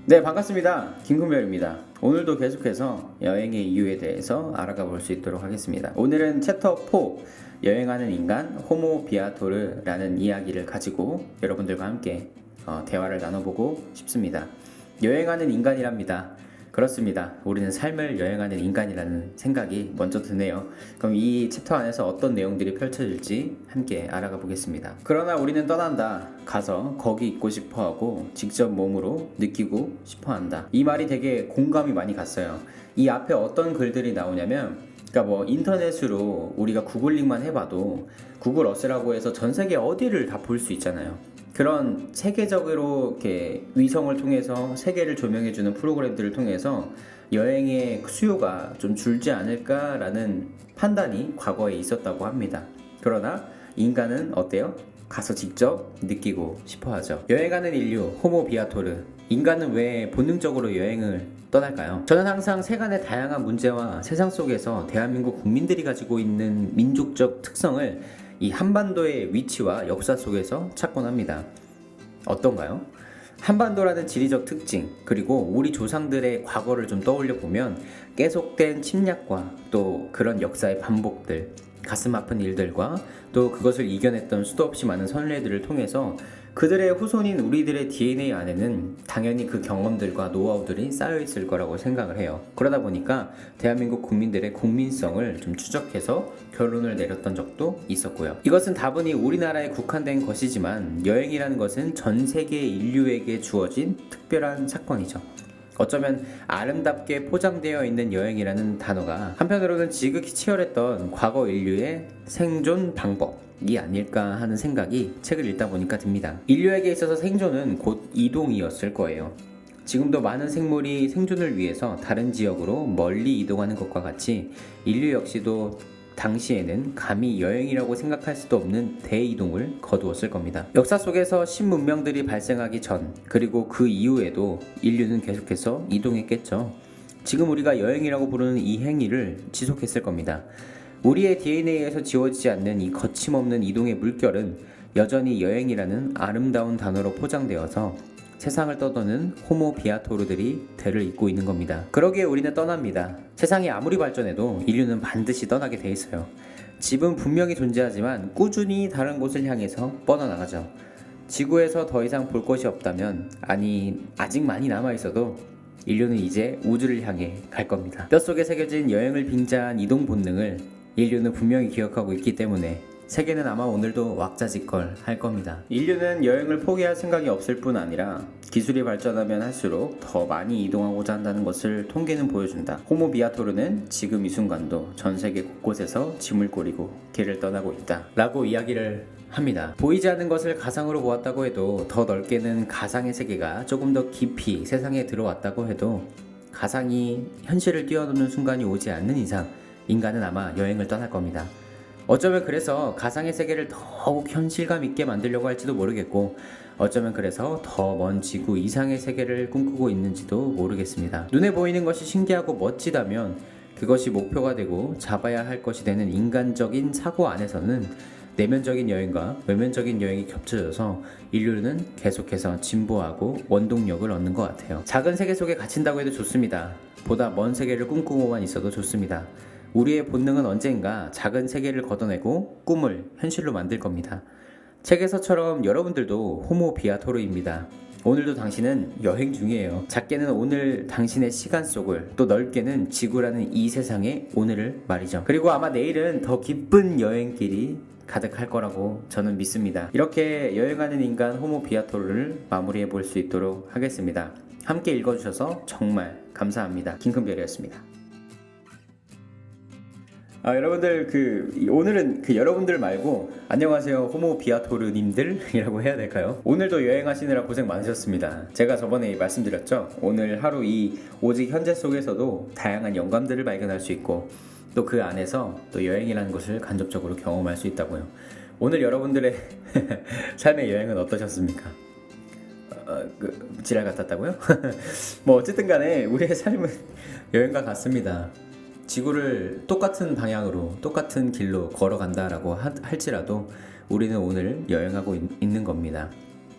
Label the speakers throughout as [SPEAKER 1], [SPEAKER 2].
[SPEAKER 1] 네, 반갑습니다. 김금별입니다. 오늘도 계속해서 여행의 이유에 대해서 알아가 볼 수 있도록 하겠습니다. 오늘은 챕터 4 여행하는 인간 호모 비아토르라는 이야기를 가지고 여러분들과 함께 대화를 나눠보고 싶습니다. 여행하는 인간이랍니다. 그렇습니다. 우리는 삶을 여행하는 인간이라는 생각이 먼저 드네요. 그럼 이 챕터 안에서 어떤 내용들이 펼쳐질지 함께 알아가 보겠습니다. 그러나 우리는 떠난다. 가서 거기 있고 싶어 하고 직접 몸으로 느끼고 싶어 한다. 이 말이 되게 공감이 많이 갔어요. 이 앞에 어떤 글들이 나오냐면, 그러니까 뭐 인터넷으로 우리가 구글링만 해봐도 구글 어스라고 해서 전 세계 어디를 다 볼 수 있잖아요. 그런 세계적으로 이렇게 위성을 통해서 세계를 조명해주는 프로그램들을 통해서 여행의 수요가 좀 줄지 않을까라는 판단이 과거에 있었다고 합니다. 그러나 인간은 어때요? 가서 직접 느끼고 싶어 하죠. 여행하는 인류, 호모 비아토르. 인간은 왜 본능적으로 여행을 떠날까요? 저는 항상 세간의 다양한 문제와 세상 속에서 대한민국 국민들이 가지고 있는 민족적 특성을 이 한반도의 위치와 역사 속에서 찾곤 합니다. 어떤가요? 한반도라는 지리적 특징, 그리고 우리 조상들의 과거를 좀 떠올려 보면 계속된 침략과 또 그런 역사의 반복들, 가슴 아픈 일들과 또 그것을 이겨냈던 수도 없이 많은 선례들을 통해서 그들의 후손인 우리들의 DNA 안에는 당연히 그 경험들과 노하우들이 쌓여 있을 거라고 생각을 해요. 그러다 보니까 대한민국 국민들의 국민성을 좀 추적해서 결론을 내렸던 적도 있었고요. 이것은 다분히 우리나라에 국한된 것이지만 여행이라는 것은 전 세계 인류에게 주어진 특별한 사건이죠. 어쩌면 아름답게 포장되어 있는 여행이라는 단어가 한편으로는 지극히 치열했던 과거 인류의 생존 방법이 아닐까 하는 생각이 책을 읽다 보니까 듭니다. 인류에게 있어서 생존은 곧 이동이었을 거예요. 지금도 많은 생물이 생존을 위해서 다른 지역으로 멀리 이동하는 것과 같이 인류 역시도 당시에는 감히 여행이라고 생각할 수도 없는 대이동을 거두었을 겁니다. 역사 속에서 신문명들이 발생하기 전, 그리고 그 이후에도 인류는 계속해서 이동했겠죠. 지금 우리가 여행이라고 부르는 이 행위를 지속했을 겁니다. 우리의 DNA에서 지워지지 않는 이 거침없는 이동의 물결은 여전히 여행이라는 아름다운 단어로 포장되어서 세상을 떠도는 호모 비아토르들이 대를 잇고 있는 겁니다. 그러기에 우리는 떠납니다. 세상이 아무리 발전해도 인류는 반드시 떠나게 돼 있어요. 집은 분명히 존재하지만 꾸준히 다른 곳을 향해서 뻗어나가죠. 지구에서 더 이상 볼 것이 없다면, 아니 아직 많이 남아있어도 인류는 이제 우주를 향해 갈 겁니다. 뼛속에 새겨진 여행을 빙자한 이동 본능을 인류는 분명히 기억하고 있기 때문에 세계는 아마 오늘도 왁자지껄 할 겁니다. 인류는 여행을 포기할 생각이 없을 뿐 아니라 기술이 발전하면 할수록 더 많이 이동하고자 한다는 것을 통계는 보여준다. 호모 비아토르는 지금 이 순간도 전 세계 곳곳에서 짐을 꾸리고 길을 떠나고 있다 라고 이야기를 합니다. 보이지 않는 것을 가상으로 보았다고 해도, 더 넓게는 가상의 세계가 조금 더 깊이 세상에 들어왔다고 해도 가상이 현실을 뛰어넘는 순간이 오지 않는 이상 인간은 아마 여행을 떠날 겁니다. 어쩌면 그래서 가상의 세계를 더욱 현실감 있게 만들려고 할지도 모르겠고, 어쩌면 그래서 더 먼 지구 이상의 세계를 꿈꾸고 있는지도 모르겠습니다. 눈에 보이는 것이 신기하고 멋지다면 그것이 목표가 되고 잡아야 할 것이 되는 인간적인 사고 안에서는 내면적인 여행과 외면적인 여행이 겹쳐져서 인류는 계속해서 진보하고 원동력을 얻는 것 같아요. 작은 세계 속에 갇힌다고 해도 좋습니다. 보다 먼 세계를 꿈꾸고만 있어도 좋습니다. 우리의 본능은 언젠가 작은 세계를 걷어내고 꿈을 현실로 만들 겁니다. 책에서처럼 여러분들도 호모 비아토르입니다. 오늘도 당신은 여행 중이에요. 작게는 오늘 당신의 시간 속을, 또 넓게는 지구라는 이 세상의 오늘을 말이죠. 그리고 아마 내일은 더 기쁜 여행길이 가득할 거라고 저는 믿습니다. 이렇게 여행하는 인간 호모 비아토르를 마무리해 볼 수 있도록 하겠습니다. 함께 읽어주셔서 정말 감사합니다. 김금별이었습니다. 여러분들 오늘은 여러분들 말고 안녕하세요 호모 비아토르님들이라고 해야 될까요? 오늘도 여행하시느라 고생 많으셨습니다. 제가 저번에 말씀드렸죠. 오늘 하루 이 오직 현재 속에서도 다양한 영감들을 발견할 수 있고, 또 그 안에서 또 여행이라는 것을 간접적으로 경험할 수 있다고요. 오늘 여러분들의 삶의 여행은 어떠셨습니까? 지랄 같았다고요? 뭐 어쨌든 간에 우리의 삶은 여행과 같습니다. 지구를 똑같은 방향으로 똑같은 길로 걸어간다라고 할지라도 우리는 오늘 여행하고 있는 겁니다.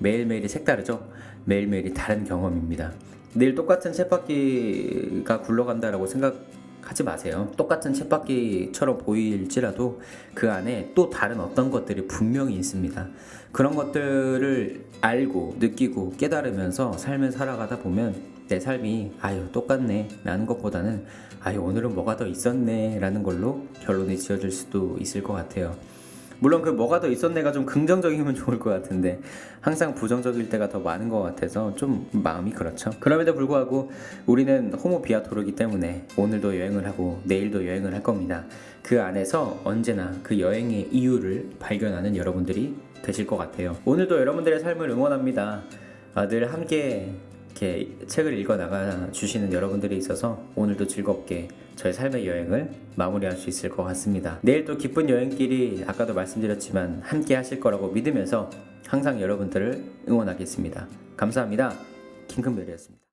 [SPEAKER 1] 매일매일이 색다르죠. 매일매일이 다른 경험입니다. 내일 똑같은 쳇바퀴가 굴러간다라고 생각하지 마세요. 똑같은 쳇바퀴처럼 보일지라도 그 안에 또 다른 어떤 것들이 분명히 있습니다. 그런 것들을 알고 느끼고 깨달으면서 삶을 살아가다 보면 내 삶이 아유 똑같네 라는 것보다는 아유 오늘은 뭐가 더 있었네 라는 걸로 결론이 지어질 수도 있을 것 같아요. 물론 그 뭐가 더 있었네가 좀 긍정적이면 좋을 것 같은데 항상 부정적일 때가 더 많은 것 같아서 좀 마음이 그렇죠. 그럼에도 불구하고 우리는 호모 비아토르기 때문에 오늘도 여행을 하고 내일도 여행을 할 겁니다. 그 안에서 언제나 그 여행의 이유를 발견하는 여러분들이 되실 것 같아요. 오늘도 여러분들의 삶을 응원합니다. 늘 함께 이렇게 책을 읽어 나가 주시는 여러분들이 있어서 오늘도 즐겁게 저의 삶의 여행을 마무리할 수 있을 것 같습니다. 내일 또 기쁜 여행길이 아까도 말씀드렸지만 함께 하실 거라고 믿으면서 항상 여러분들을 응원하겠습니다. 감사합니다. 킹큰벨이었습니다.